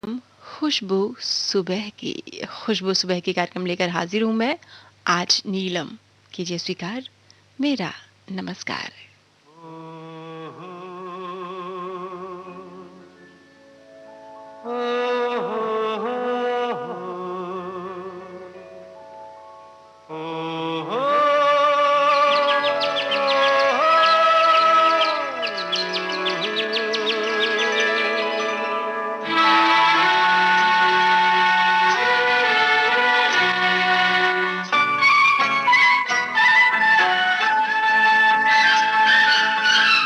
खुशबू सुबह की खुशबू सुबह की कार्यक्रम लेकर हाजिर हूँ मैं आज नीलम। कीजिए स्वीकार मेरा नमस्कार।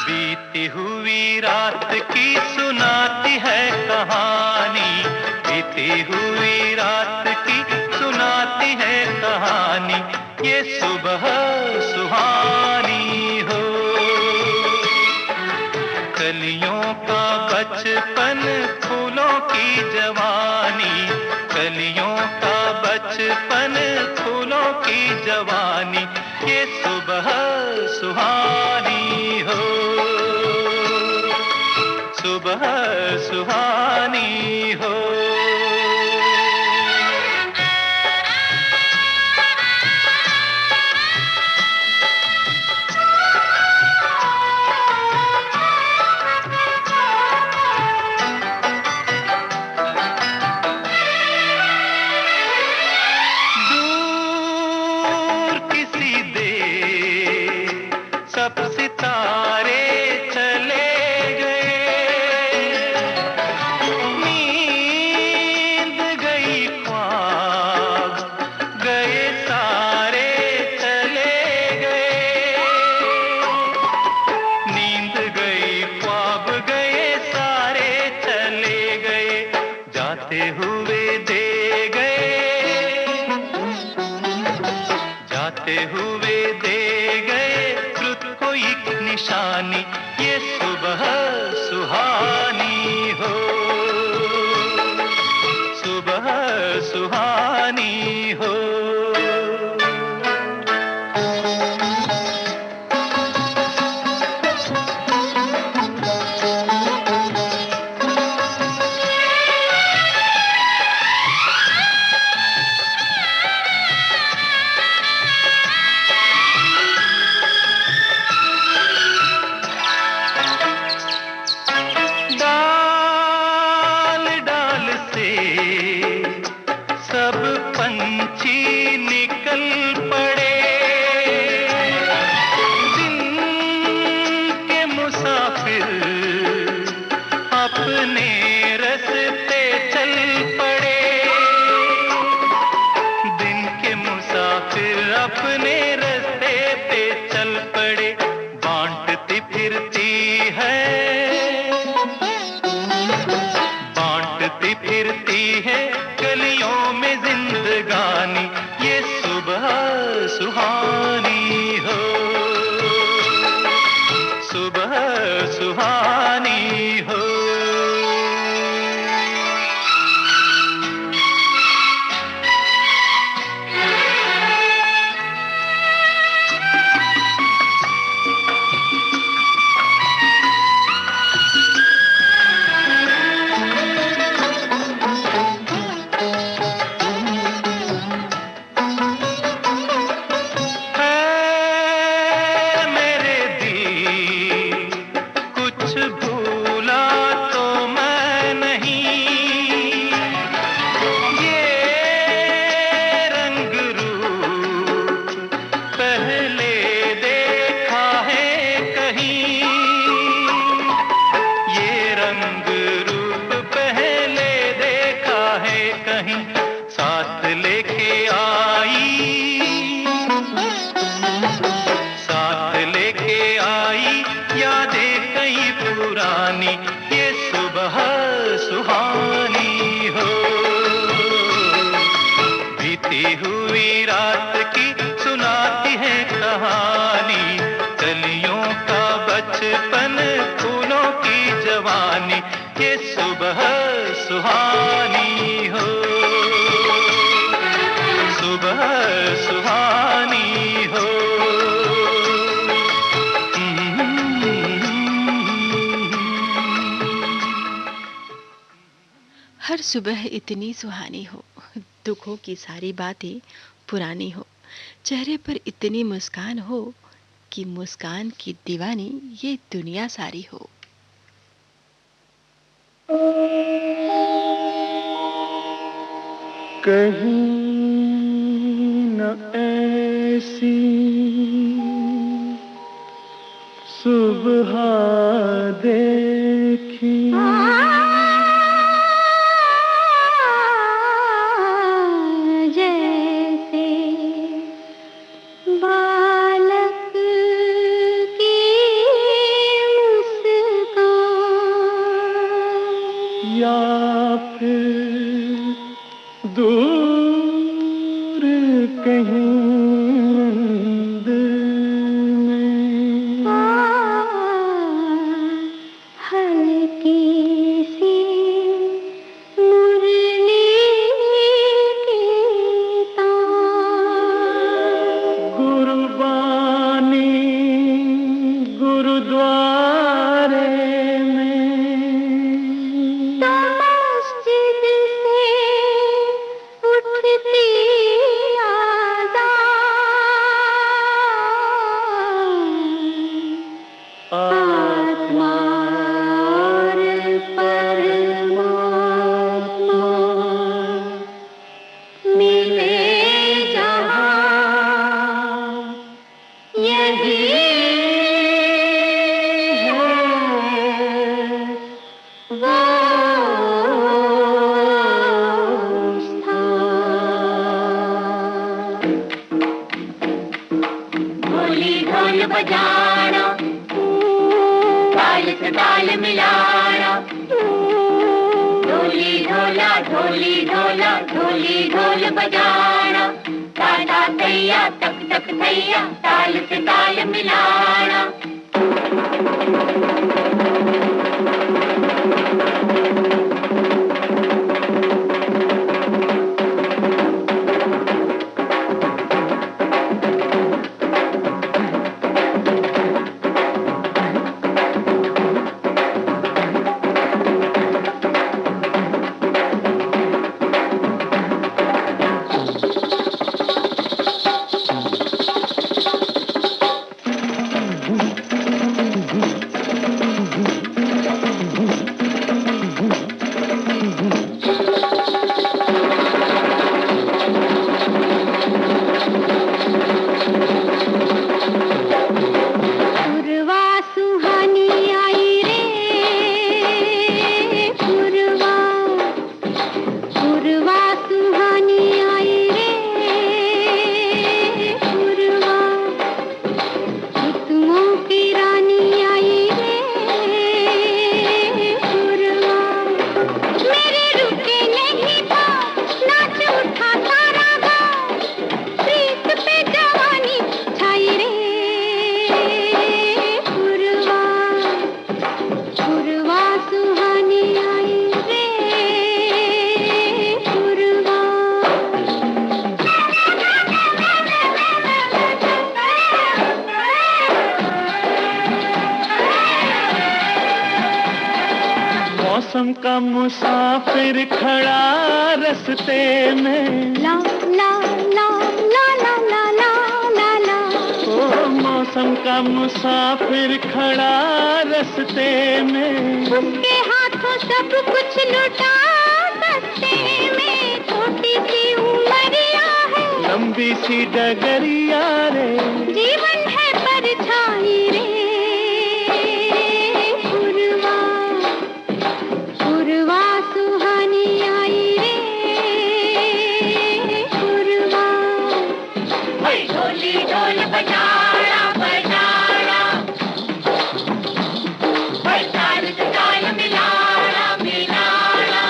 बीती हुई रात की सुनाती है कहानी, बीती हुई रात की सुनाती है कहानी, ये सुबह सुहानी हो। कलियों का बचपन फूलों की जवानी, कलियों का बचपन फूलों की जवानी, ये सुबह सुहानी हो, सुबह सुहानी हो। दूर किसी देश सब सितारे चले गए, नींद गई ख्वाब गए सारे चले गए, नींद गई ख्वाब गए सारे चले गए, जाते हुए दे गए, जाते हुए दे गए रुत को एक निशानी, ये सुबह सुहानी हो, सुबह सुहानी हो। डाल डाल से सब पंछी निकल पड़े, दिन के मुसाफिर अपने रास्ते चल पड़े, दिन के मुसाफिर अपने रास्ते पे चल पड़े, बांटती फिरती है, बांटती फिरती है गलियों में जिंदगानी, ये सुबह सुहानी हो, सुबह सुहानी हो। है मेरे दिल कुछ भूला तो मैं नहीं, ये रंग रूप पहले देखा है कहीं, ये रंग रूप पहले देखा है कहीं, साथ लेके आई, साथ लेके आई यादें कई पुरानी, ये सुबह सुहानी हो। बीती हुई रात की सुनाती है कहानी, कलियों का बचपन फूलों की जवानी, ये सुबह सुहानी हो, सुबह सुहानी हो। हर सुबह इतनी सुहानी हो, दुखों की सारी बातें पुरानी हो, चेहरे पर इतनी मुस्कान हो कि मुस्कान की दीवानी ये दुनिया सारी हो। कहीं न ऐसी सुबह देखी जैसे बालक की मुस्कान या फिर दूर कहीं दिल में हल्की सी मुरली की तान गुरबानी गुरुद्वारे में तो मस्जिद से उठती आत्मा और परमात्मा मिले जहाँ यही है वो स्थान। ढोली ढोल बजाना, ताल से ताल मिलाना, ढोली ढोला ढोली ढोला ढोली ढोल बजाना, ताता तैया तक तक तैया ताल से ताल मिलाना। पूर्वा सुहानी आई रे, पूर्वा पूर्वा सुहानी आई रे, पूर्वा ऋतुओं की रानी आई रे, पूर्वा मेरे रुके नहीं पाँव, नाच उठा सारा गाँव, प्रीत पे जवानी छाई रे, पूर्वा पूर्वा सुहानी आई रे, पूर्वा। मौसम का मुसाफिर खड़ा रास्ते में ला ला ला ला ला ला ला ला ला ओ मौसम का मुसाफिर खड़ा रास्ते में उसके हाथों सब कुछ लुटा सस्ते में, छोटी सी उमरिया है, लंबी सी डगरिया रे जीवन है परछाई रे, पूर्वा पूर्वा सुहानी आई रे, पूर्वा। ढोली ढोल बजाना बजाना, ताल से ताल मिलाना मिलाना।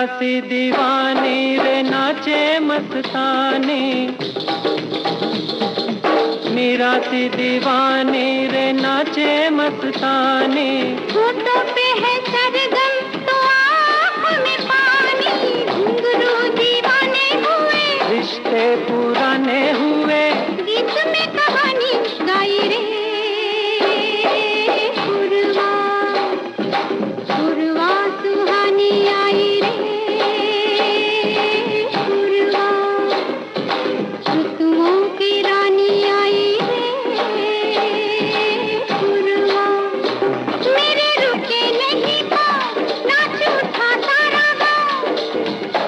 सी दीवानी रे नाचे मस्तानी, मीरा सी दीवानी रे नाचे मस्तानी। होठों पे है सरगम तो आँखों में पानी, घुंघरू दीवाने हुए, रिश्ते पुराने हुए, गीत में कहानी गाई रे पुरवा, पुरवा सुहानी आई रे पुरवा, ऋतुओं की रानी आई रे पुरवा। मेरे रुके नहीं पाँव, नाच उठा सारा गाँव,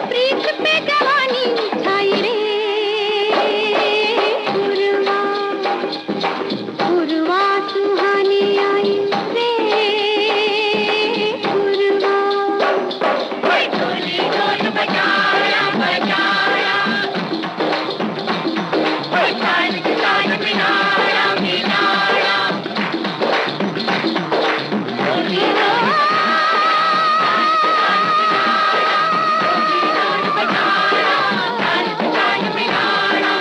प्रीत पे जवानी छाई रे पुरवा, पुरवा सुहानी आई रे पुरवा। ढोली ढोल बजाया बजाया, ताल से ताल मिलाया मिलाया, ढोली ढोल बजाया, ताल से ताल मिलाया।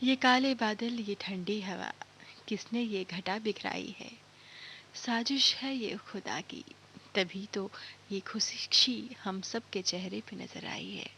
ये काले बादल, ये ठंडी हवा, किसने ये घटा बिखराई है? साजिश है ये खुदा की, तभी तो ये खुशी हम सब के चेहरे पे नजर आई है।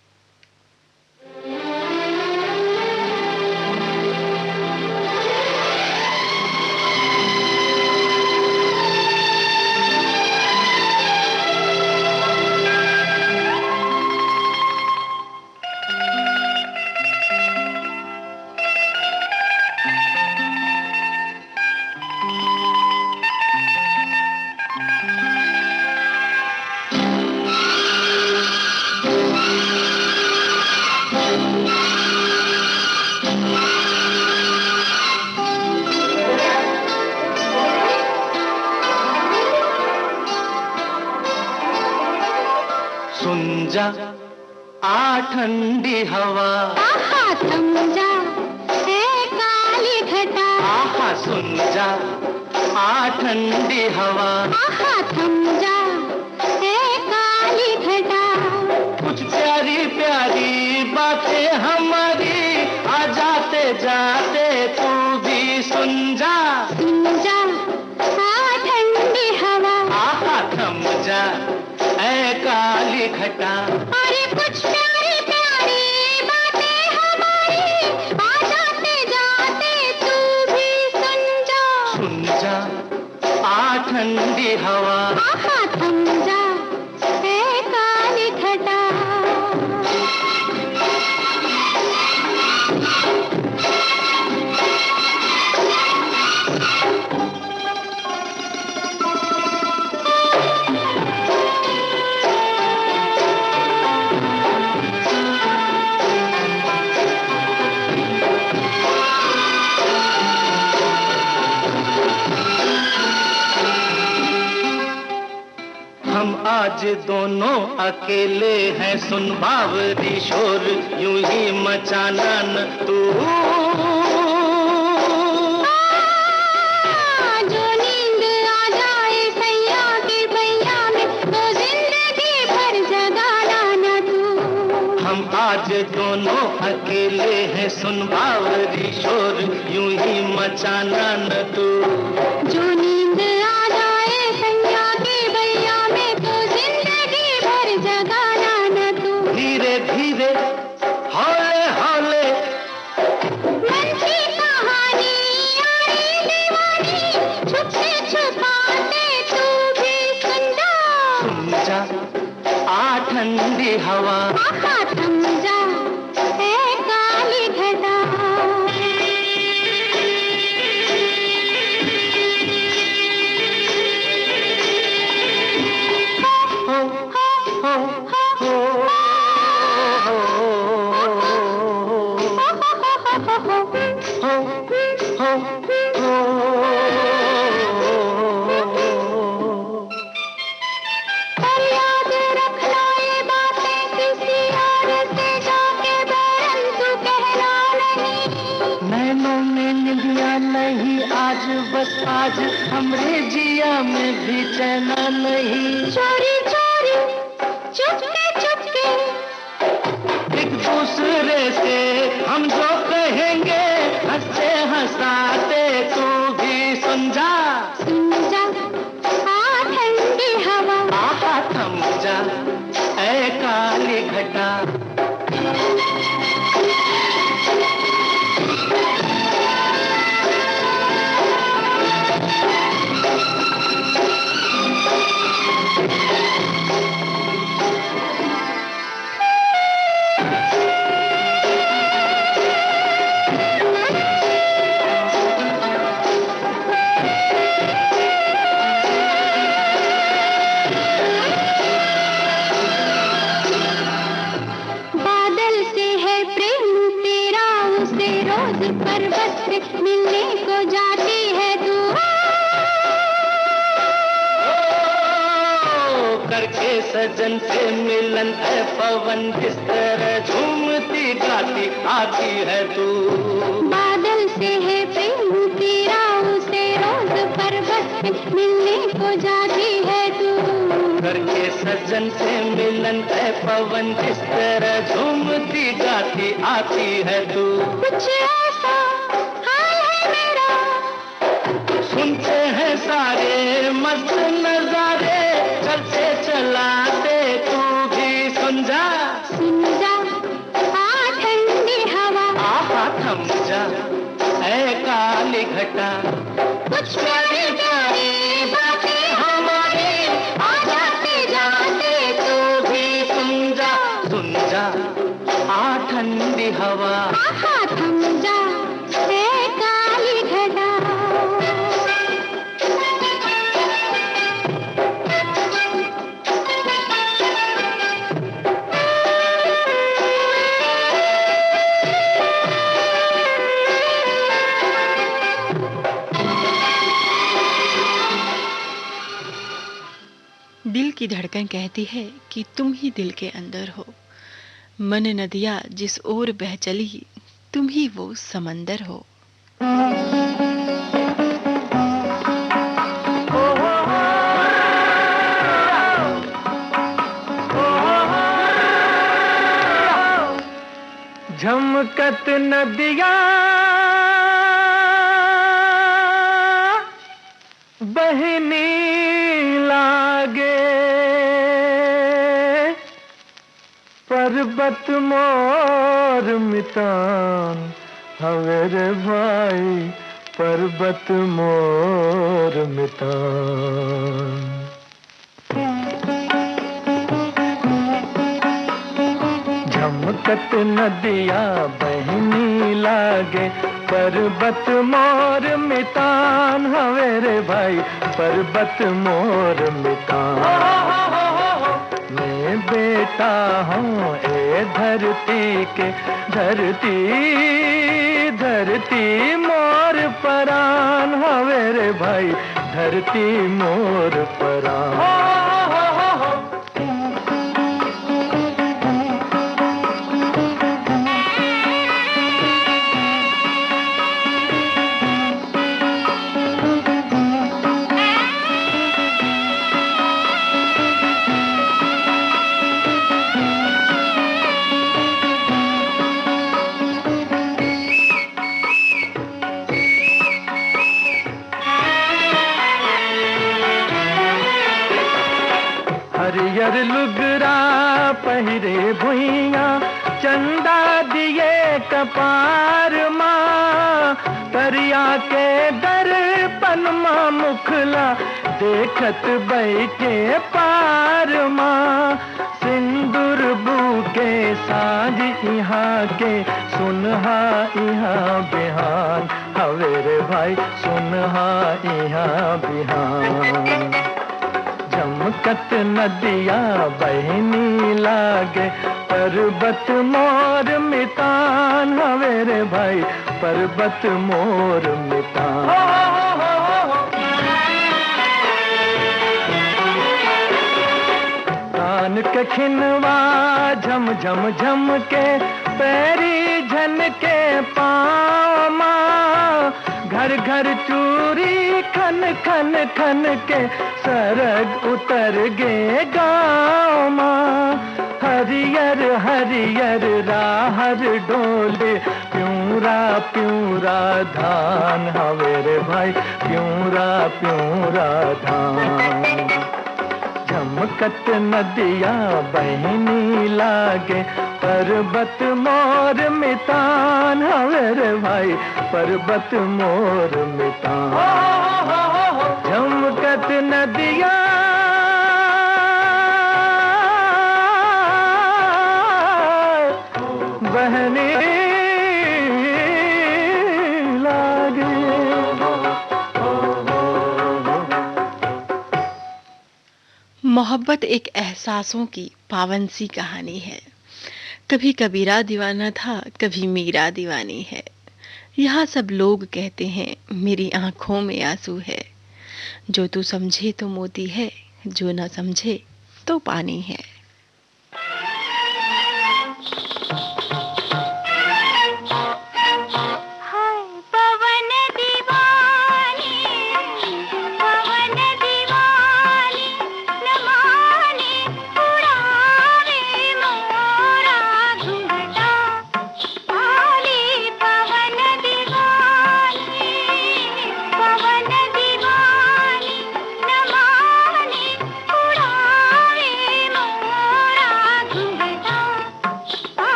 सुन जा आ ठंडी हवा, आहा थम जा है काली घटा, आहा सुन जा आ ठंडी हवा, आहा थम जा है काली घटा। कुछ प्यारी प्यारी बातें हमारी, आ जाते जाते तू भी सुन जा, सुन जा आ ठंडी हवा, आहा थम जा ऐ काली घटा। अरे कुछ प्यारी प्यारी बातें हमारी, आ जाते जाते तू भी सुन जा, सुन जा आ ठंडी हवा, आहा थम जा है काली घटा। हम आज दोनों अकेले हैं, सुन बावरी शोर यूं ही मचाना न तू। जो नींद आ जाए सैया के भैया में, तो जिंदगी भर जगाना न तू। हम आज दोनों अकेले हैं, सुन बावरी शोर यूं ही मचाना न तू। जो नींद आ जाए सैया के भैया में, तो जिंदगी भर जगाना न तू। धीरे धीरे हौले हौले मन की कहानी यारी दीवानी, छुप से छुपाते तू भी सुन जा, सुन जा आ ठंडी हवा, आहा थम जा है काली घटा। हो हो हो हमरे जिया में भी चैना नहीं। चोरी चोरी चुपके चुपके एक दूसरे से हम जो कहेंगे हंसते हंसाते तू भी सुन जा। सुन जा आ ठंडी हवा, आहा थम जा ऐ काली घटा। पर्वत पे मिलने को जाती है तू। करके सजन से मिलन है पवन, किस तरह झूमती गाती आती है तू। बादल से है प्रेम तेरा, उसे रोज पर्वत पे मिलने को जाती है तू। करके सजन से मिलन है पवन, किस तरह झूमती गाती आती है तू। कुछ ऐसा हाल है मेरा, सुनते हैं सारे मस्त नजारे, चलते चलाते तू भी सुन जा। सुन जा आ ठंडी हवा, आहा थम जा ऐ काली घटा। कुछ प्यारी प्यारी बातें हमारी आ जाते जाते तू भी सुन जा, सुन जा आ ठंडी हवा। आहा थम जा ऐ काली घटा। दिल की धड़कन कहती है कि तुम ही दिल के अंदर हो। मन नदियाँ जिस ओर बह चली, तुम ही वो समंदर हो। झमकत नदियाँ बहनी लागे, पर्वत मोर मितान हवे रे भाई, पर्वत मोर मितान। झमकत नदिया बहनी लागे, पर्वत मोर मितान हवे रे भाई, पर्वत मोर मितान। मैं बेटा हूँ ए धरती के, धरती धरती मोर परान हवे रे भाई, धरती मोर परान। हरियर लुगरा पहिरे भुइया, चंदा दिए कपार माँ, करिया के दर्पण माँ मुखला देखत बैठे पार माँ। सिंदूर बूके साँझ यहाँ के, सुनहा यहाँ बिहान हवे रे भाई, सुनहा यहाँ बिहान। झमकत नदिया बहनी लागे, पर्वत मोर मितान हवे रे भाई, पर्वत मोर मितान। कान के खिनवा झम झम झम के, पैरी झन के पाँव माँ, घर घर चूरी खन खन खन के सरग उतर गे गाँव माँ। हरियर हरियर राहर डोले प्यूरा प्यूरा धान हवे रे भाई, प्यूरा प्यूरा धान। झमकत नदिया बहनी लागे पर्वत मोर मितान हवे रे भाई, पर्वत मोर मितान। झमकत नदिया बहनी लागे। मोहब्बत एक एहसासों की पावन सी कहानी है। कभी कबीरा दीवाना था, कभी मीरा दीवानी है। यहाँ सब लोग कहते हैं मेरी आंखों में आंसू है। जो तू समझे तो मोती है, जो ना समझे तो पानी है।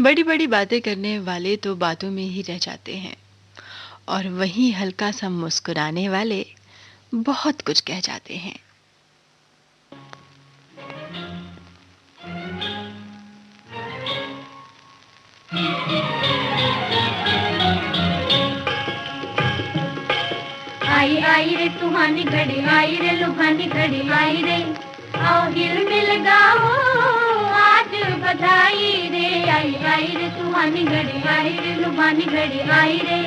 बड़ी बड़ी बातें करने वाले तो बातों में ही रह जाते हैं, और वहीं हल्का सा मुस्कुराने वाले बहुत कुछ कह जाते हैं। आई आई रे सुहानी घड़ी, आई रे लुभानी घड़ी, आई रे आओ हिल मिल गाओ आज बधाई रे। आई आई रे सुहानी घड़ी, आई रे लुभानी घड़ी, आई रे।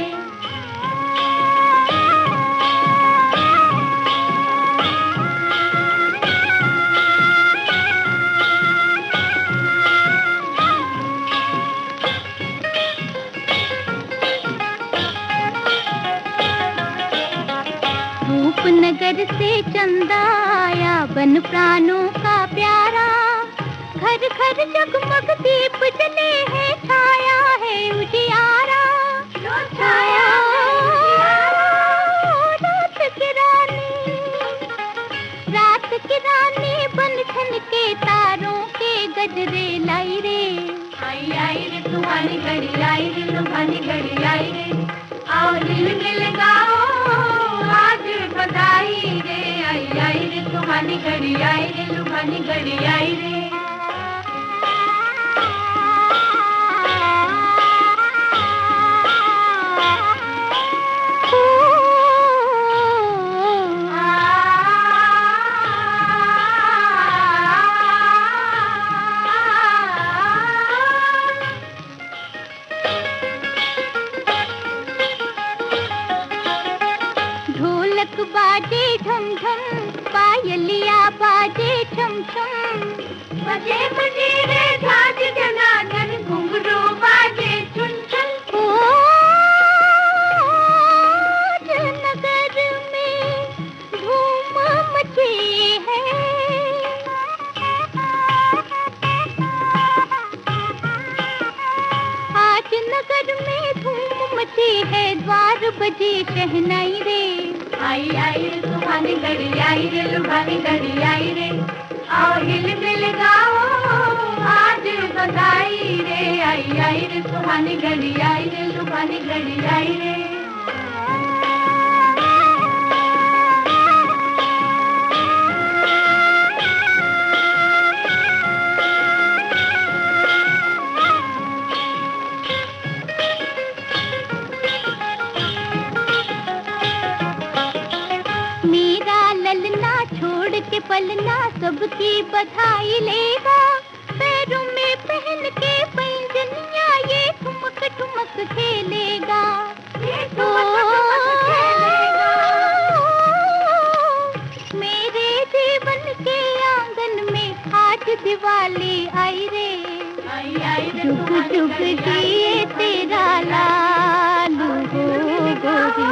जीवन प्राणों का प्यारा, घर घर जगमग दीप जले हैं, छाया है उजियारा, छाया रात की रानी बन ठन के तारों के गजरे लाई रे। आई आई रे तुम्हारी घड़ी आई रे, लुभानी घड़ी आई रे, आओ दिल मिल गाओ आज बधाई रे। आई आई रे तुम्हारी घड़ी आई रे, लुभानी घड़ी आई रे। ढोलक बाजे झम झम, पायलिया बाजे छम छम, बजे बजे रे झांझ जनार्दन, घुंघरू बाजे चुन चुन। आज नगर में धूम मची है, आज नगर में धूम मची है, द्वार बजे शहनाई रे। आई आई रे तुम्हारी घड़ी आई रे, लुभानी घड़ी आई रे, आओ हिल मिल गाओ आज बधाई रे। आई आई रे तुम्हारी घड़ी आई रे, लुभानी घड़ी आई रे। मेरा ललना छोड़ के पलना सबकी बधाई लेगा, पैरों में पहन के पैंजनिया ये ठुमक ठुमक खेलेगा, ये ठुमक ठुमक खेलेगा। मेरे जीवन के आंगन में आज दिवाली आई रे। आई आई रे जुग जुग जिए तेरा लालू हो गोरी,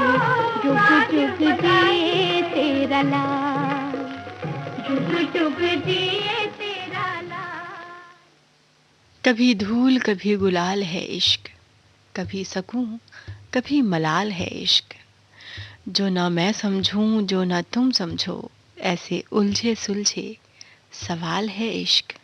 जुग जुग जिए तेरा लाल, जुग जुग जिए तेरा लाल। कभी धूल कभी गुलाल है इश्क, कभी सकूं कभी मलाल है इश्क, जो ना मैं समझूं जो ना तुम समझो, ऐसे उलझे सुलझे सवाल है इश्क।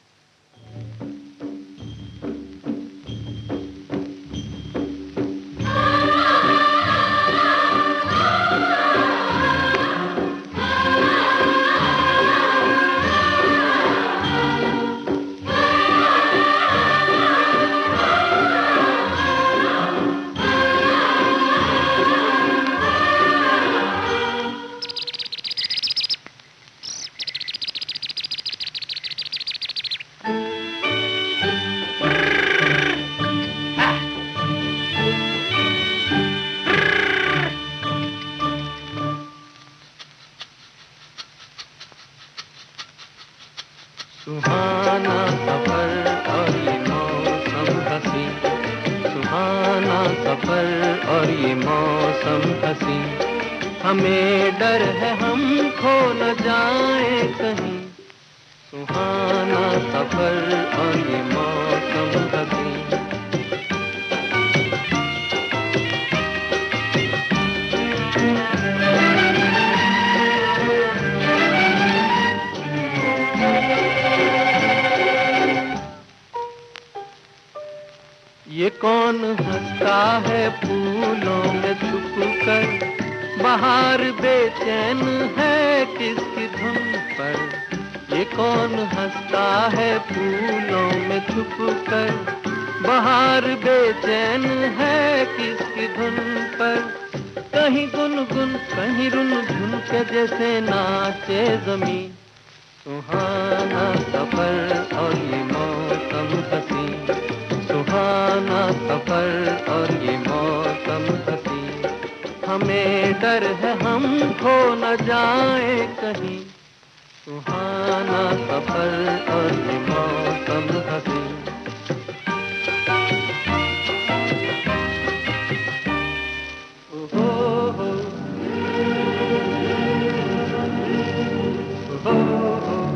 सुहाना सफर और ये मौसम हसी, सुहाना सफर और ये मौसम हसी, हमें डर है हम खो न जाए कहीं। सुहाना सफर और ये मौसम हसी। ये कौन हंसता है फूलों में छुप कर, बाहर बेचैन है किसकी धुन पर। ये कौन हंसता है फूलों में छुप कर, बाहर बेचैन है किसकी धुन पर। कहीं गुनगुन कहीं रुनझुन के जैसे नाचे ज़मीं। सुहाना सफर और ये मौसम हसी, सुहाना सफर और ये मौसम हसी, हमें डर है हम खो न जाए कहीं। सुहाना सफर और ये मौसम हसी। ओहो हो, ओहो हो।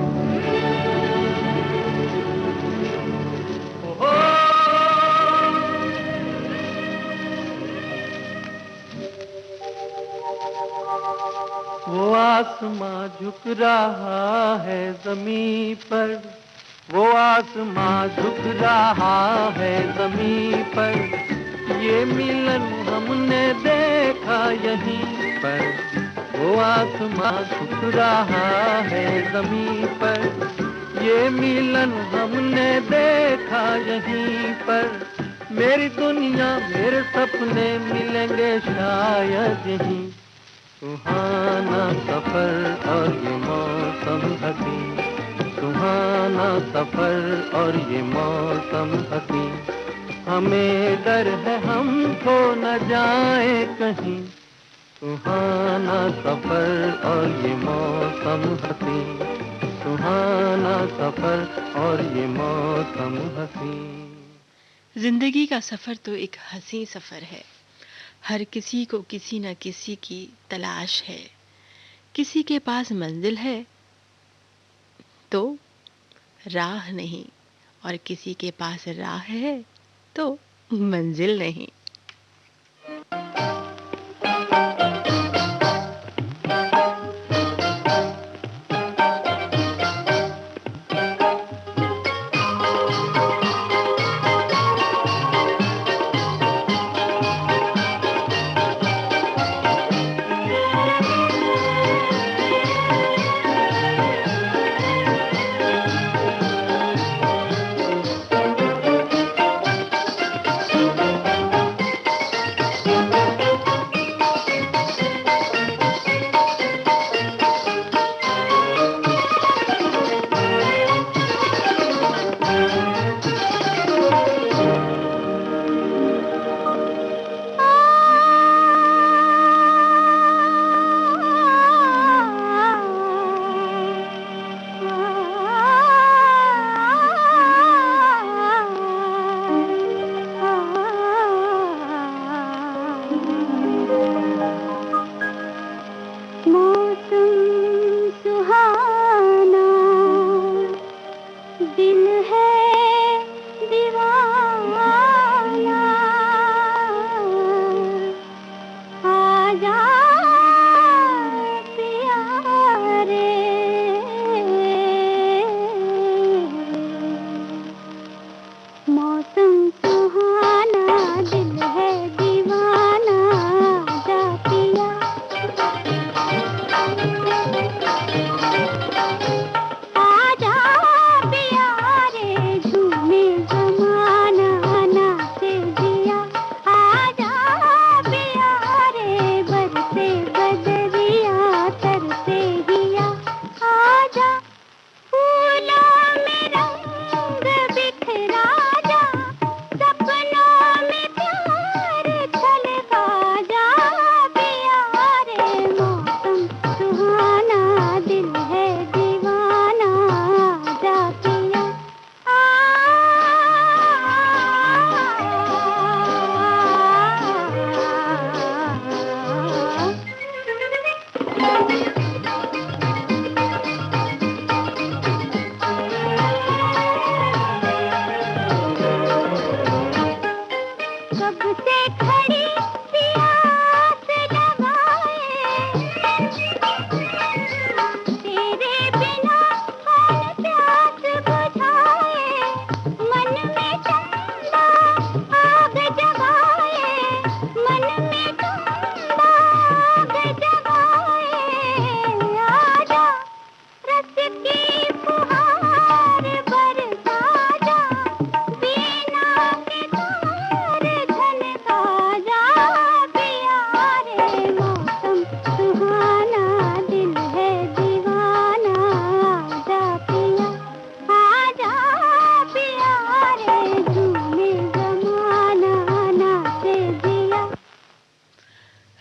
आसमां झुक रहा है ज़मीं पर, वो आसमां झुक रहा है ज़मीं पर, ये मिलन हमने देखा यहीं पर, वो आसमां झुक रहा है ज़मीं पर, ये मिलन हमने देखा यहीं पर, मेरी दुनिया मेरे सपने मिलेंगे शायद यहीं, सुहाना सफर और ये मौसम हसीन, सुहाना सफर और ये मौसम हसीन, हमें डर है हम खो न जाए कहीं, सुहाना सफर और ये मौसम हसीन, सुहाना सफर और ये मौसम हसीन। जिंदगी का सफर तो एक हंसी सफर है, हर किसी को किसी न किसी की तलाश है, किसी के पास मंजिल है तो राह नहीं, और किसी के पास राह है तो मंजिल नहीं।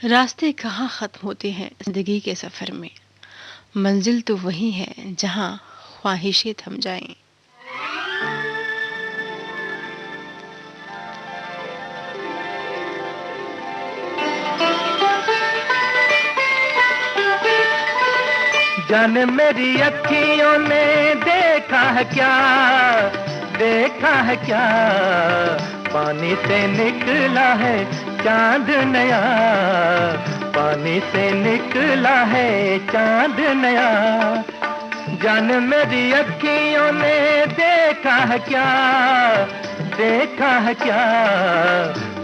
रास्ते कहाँ ख़त्म होते हैं ज़िंदगी के सफ़र में, मंजिल तो वही है जहाँ ख्वाहिशें थम जाएं। जाने मेरी अखियों ने देखा है क्या, देखा है क्या, पानी से निकला है चांद नया, पानी से निकला है चांद नया। जान मेरी अखियों ने देखा है क्या, देखा है क्या,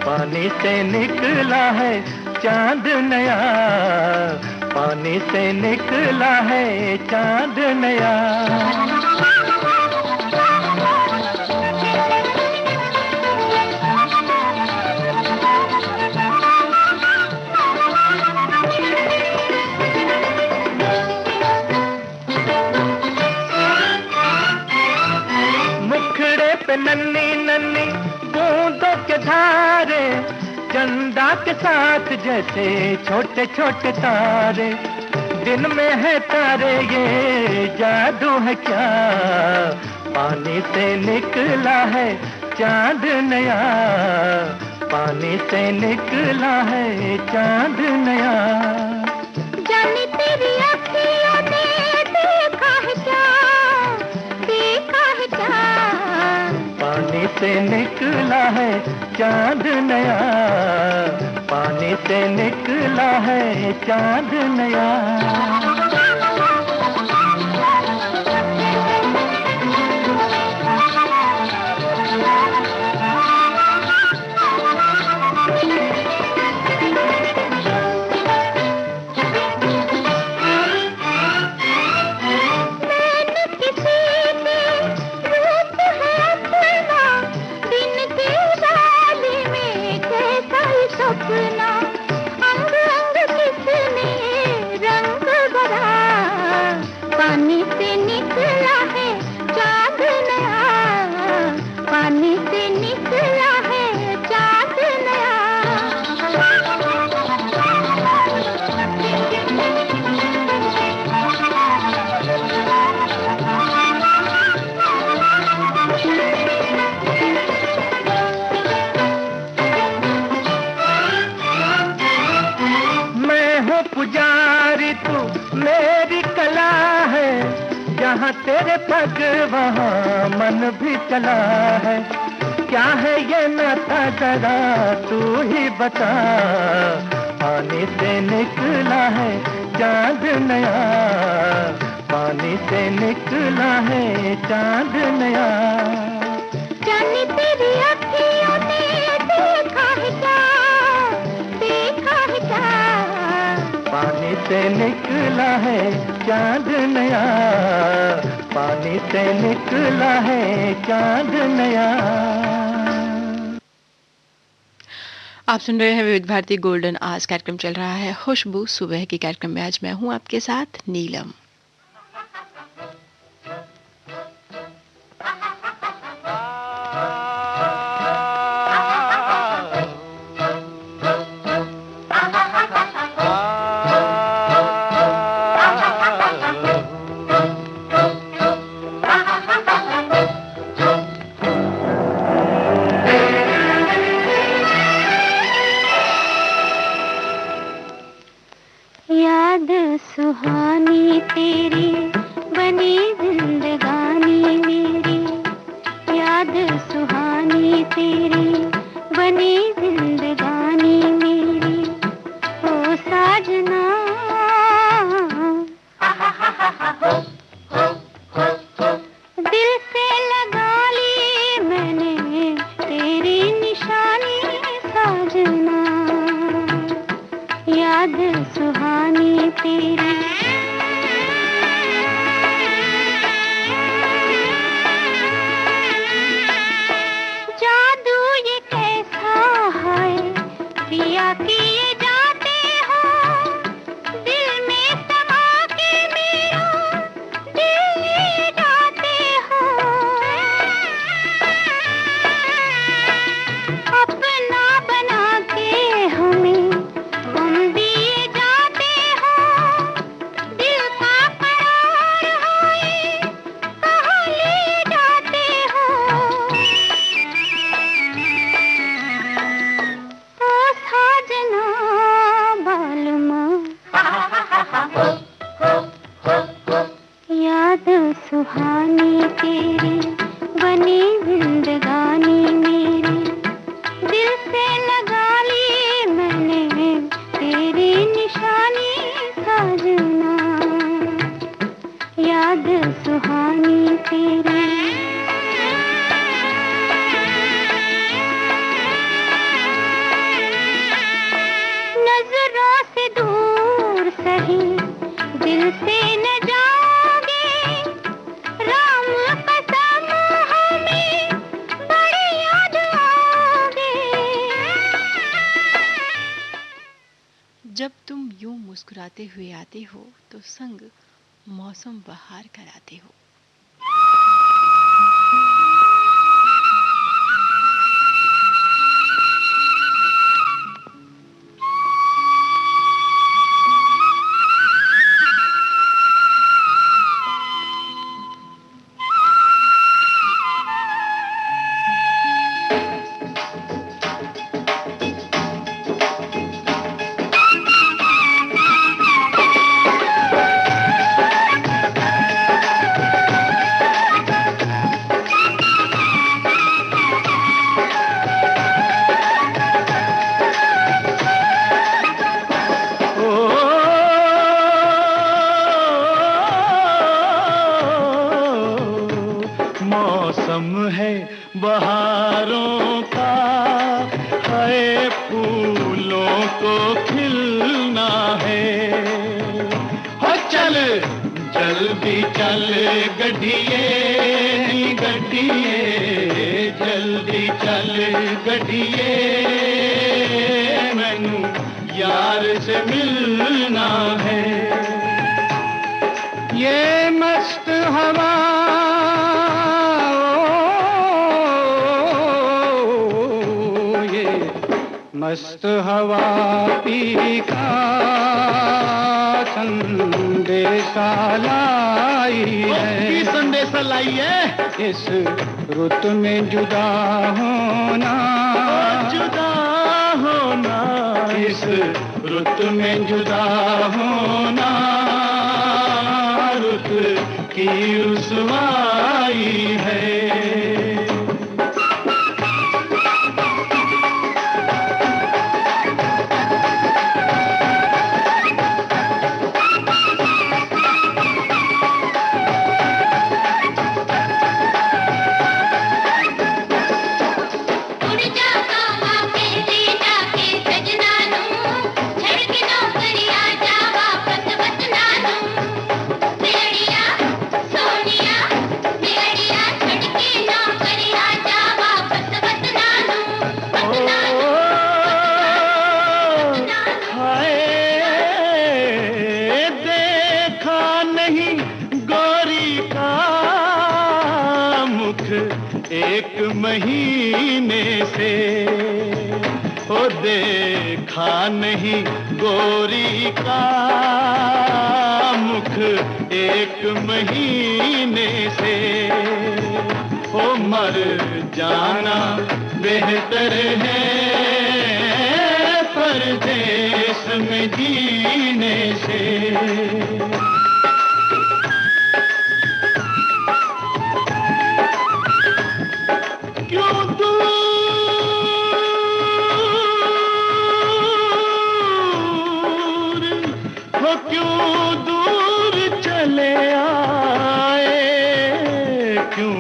पानी से निकला है चांद नया, पानी से निकला है चांद नया। मुखड़े पे नन्ही नन्ही बूंदों के धारे, चंदा के साथ जैसे छोटे छोटे तारे। दिन में है तारे ये जादू है क्या, पानी से निकला है चांद नया, पानी से निकला है चांद नया। जाने तेरी अखियों ने देखा है क्या, देखा है क्या, पानी से निकला है चांद नया, पानी से निकला है चांद नया। सपना अंग अंग किसने रंग भरा, पानी से निकला है चांद नया, पानी से निकला है चांद नया। पुजारी तू मेरी कला है, जहाँ तेरे पग वहाँ मन भी चला है। क्या है ये नाता जरा तू ही बता, पानी से निकला है चांद नया, पानी से निकला है चांद नया। जाने तेरी अखियों ने देखा है क्या, देखा है क्या, पानी से निकला है चांद नया, पानी से निकला है चांद नया। आप सुन रहे हैं विविध भारती गोल्डन। आज कार्यक्रम चल रहा है खुशबू सुबह के कार्यक्रम में। आज मैं हूं आपके साथ नीलम। याद सुहानी कहीं दिल से न जाओगे, राम कसम हमें बड़ी याद आओगे। जब तुम यूं मुस्कुराते हुए आते हो तो संग मौसम बहार कराते हो। मौसम है बहारों का, है फूलों को खिलना है। हो चल जल्दी चल गड्डिए गड्डिए, जल्दी चल गड्डिए, मैनू यार से मिलना है। ये मस्त हवा मस्त हवा पी का संदेशा लाई है, संदेशा लाई है। इस रुत में जुदा होना, जुदा होना, इस रुत में जुदा होना, रुत की रुसवाई है। एक महीने से ओ देखा नहीं गोरी का मुख, एक महीने से ओ मर जाना बेहतर है परदेस में जीने से। क्यों दूर चले आए, क्यों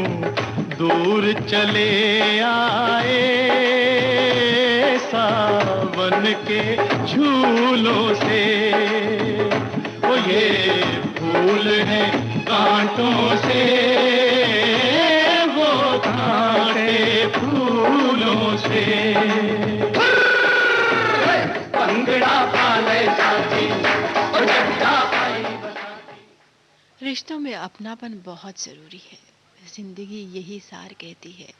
दूर चले आए, सावन के झूलों से। ओ ये फूल है कांटों से, वो कांटे फूलों से। पंगड़ा पाले साथी, रिश्तों में अपनापन बहुत जरूरी है, जिंदगी यही सार कहती है।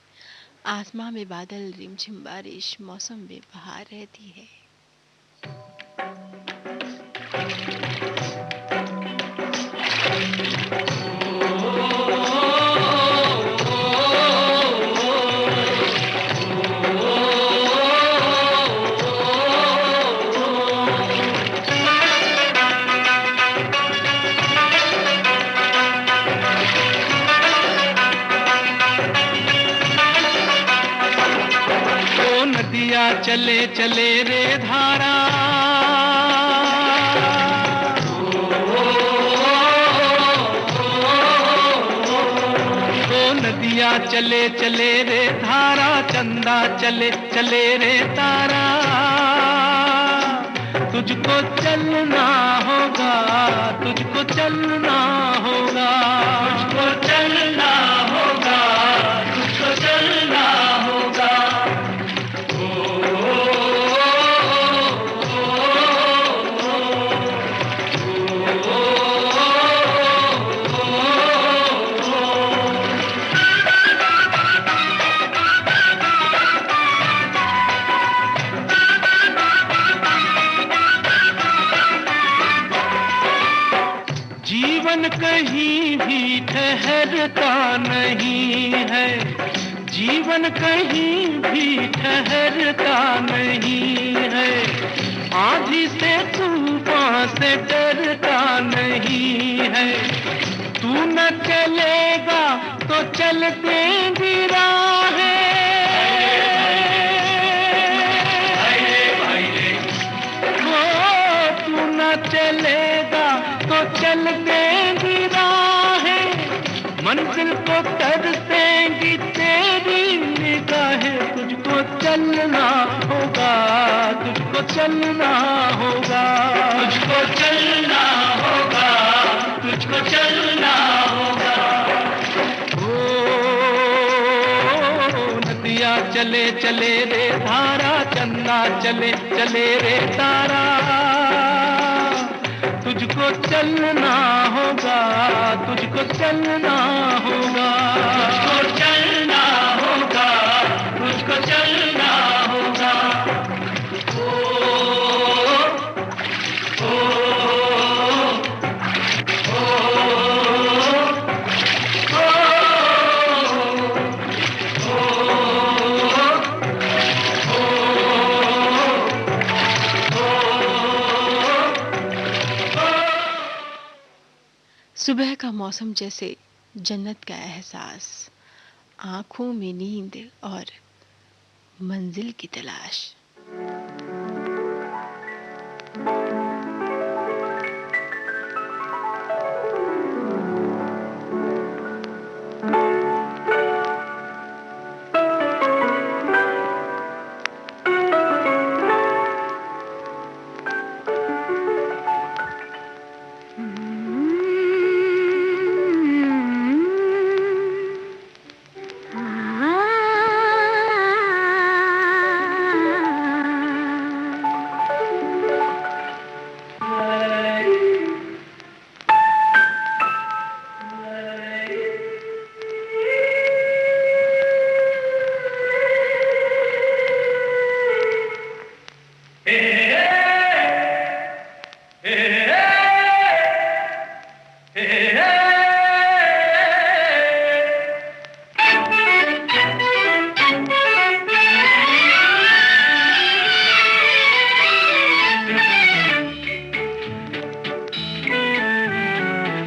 आसमां में बादल, रिमझिम बारिश, मौसम में बहार रहती है। चले चले रे धारा, ओ नदिया चले चले रे धारा, चंदा चले चले रे तारा। तुझको चलना होगा, तुझको चलना होगा, तुझको चलना होगा, तुझको चलना होगा। जीवन कहीं भी ठहरता नहीं है, जीवन कहीं भी ठहरता नहीं है। आंधी से तूफान से डरता नहीं है। तू न चलेगा तो चल देंगी राहें, तू न चलेगा तो चल देंगी राहें। मंजिल को तरसेंगी तेरी निगाहें। तुझको चलना होगा, तुझको चलना होगा, तुझको चलना होगा, तुझको चलना होगा। ओ नदिया चले चले रे धारा, चंदा चले चले रे तारा। तुझको चलना होगा, तुझको चलना होगा, तुझको चलना होगा, तुझको चलना होगा। सुबह का मौसम जैसे जन्नत का एहसास, आंखों में नींद और मंजिल की तलाश।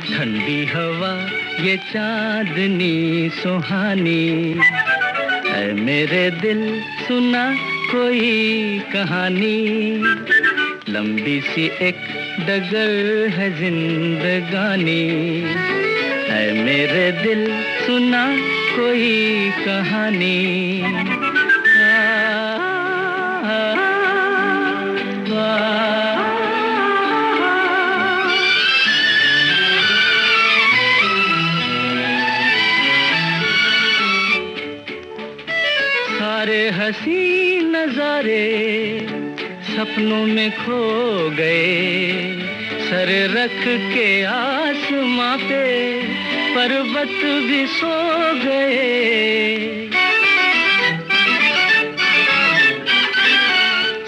ठंडी हवा ये चांदनी सुहानी है, मेरे दिल सुना कोई कहानी। लंबी सी एक डगर है जिंदगानी है, मेरे दिल सुना कोई कहानी। सारे हंसी नजारे सपनों में खो गए, सर रख के आसमां पे पर्वत भी सो गए।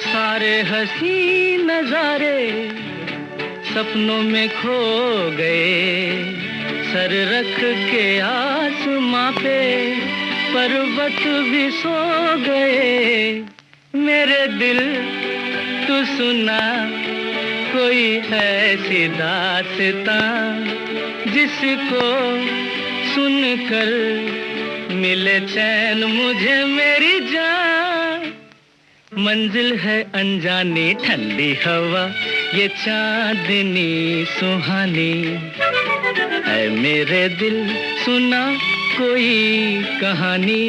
सारे हंसी नजारे सपनों में खो गए, सर रख के आसमां पे पर्वत भी सो गए। मेरे दिल तू सुना कोई ऐसी दास्तां, जिसको सुनकर मिले चैन मुझे मेरी जान। मंजिल है अनजानी ठंडी हवा ये चांदनी सुहानी है, मेरे दिल सुना कोई कहानी।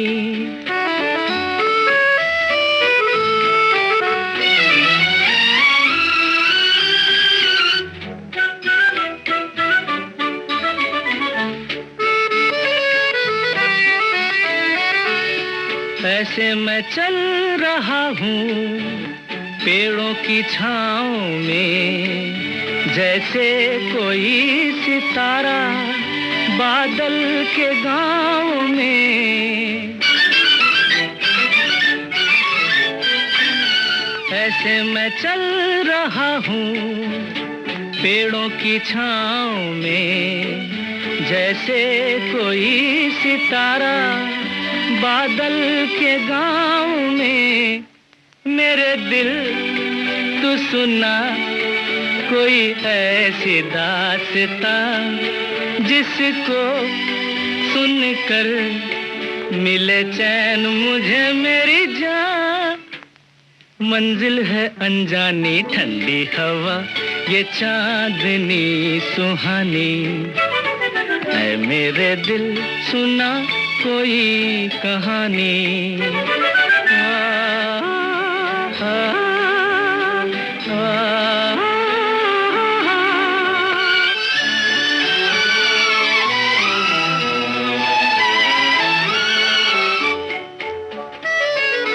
ऐसे मैं चल रहा हूँ पेड़ों की छाँव में, जैसे कोई सितारा बादल के गाँव में। ऐसे मैं चल रहा हूँ पेड़ों की छाँव में, जैसे कोई सितारा बादल के गाँव में। मेरे दिल तू सुना कोई ऐसी दास्तां, जिसको सुनकर मिले चैन मुझे मेरी जान। मंजिल है अनजानी ठंडी हवा, ये चांदनी सुहानी। ऐ मेरे दिल सुना कोई कहानी।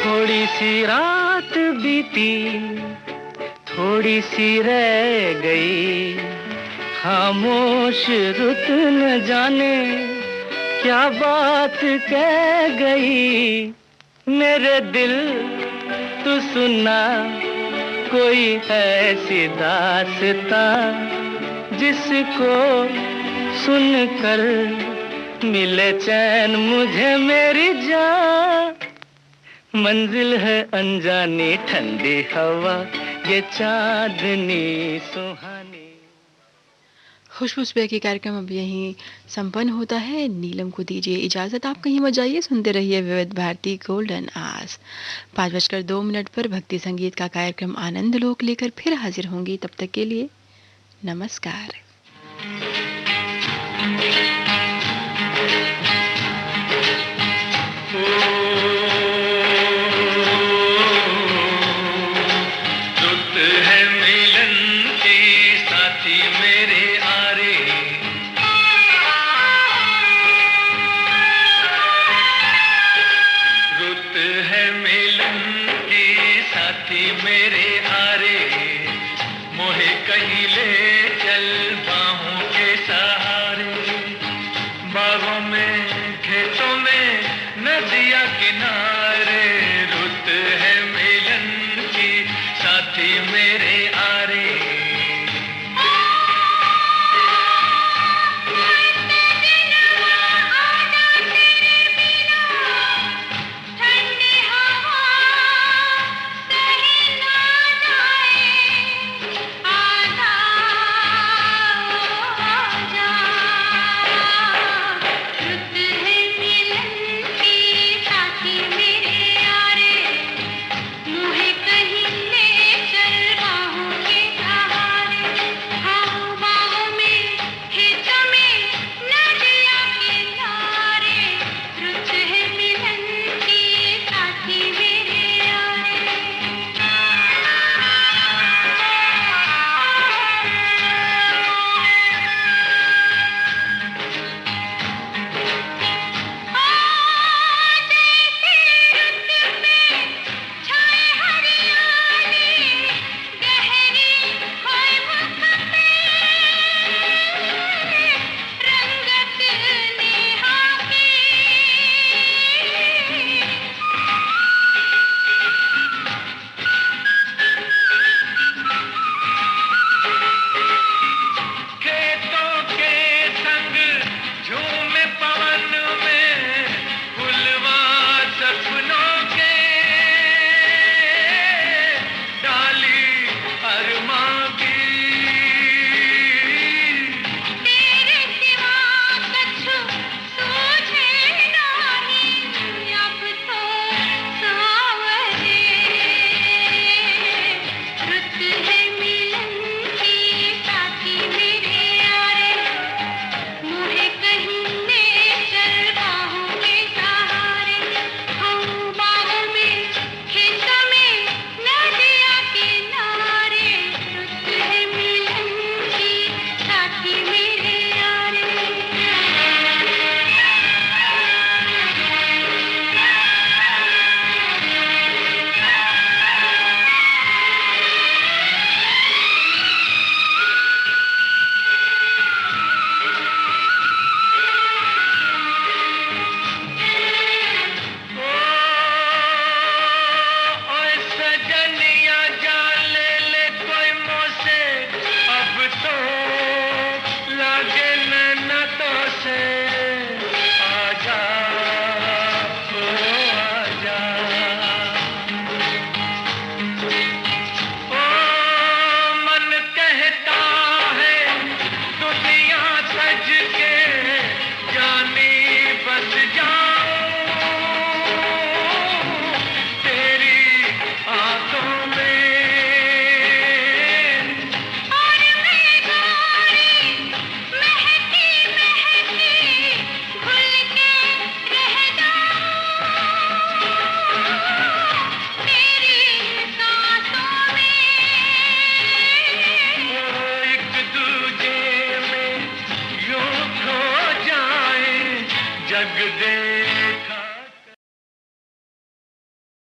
थोड़ी सी रात बीती, थोड़ी सी रह गई, खामोश रुत न जाने क्या बात कह गई। मेरे दिल तू सुना कोई ऐसी दास्तां, जिसको सुनकर मिले चैन मुझे मेरी जान। मंजिल है अनजानी ठंडी हवा, ये चांदनी सुहानी। खुशबू सुबह के कार्यक्रम अब यहीं संपन्न होता है। नीलम को दीजिए इजाज़त, आप कहीं मत जाइए, सुनते रहिए विविध भारती गोल्डन आवर्स। 5:02 पर भक्ति संगीत का कार्यक्रम आनंद लोक लेकर फिर हाजिर होंगी। तब तक के लिए नमस्कार। बागों में खेतों में नदिया किनारे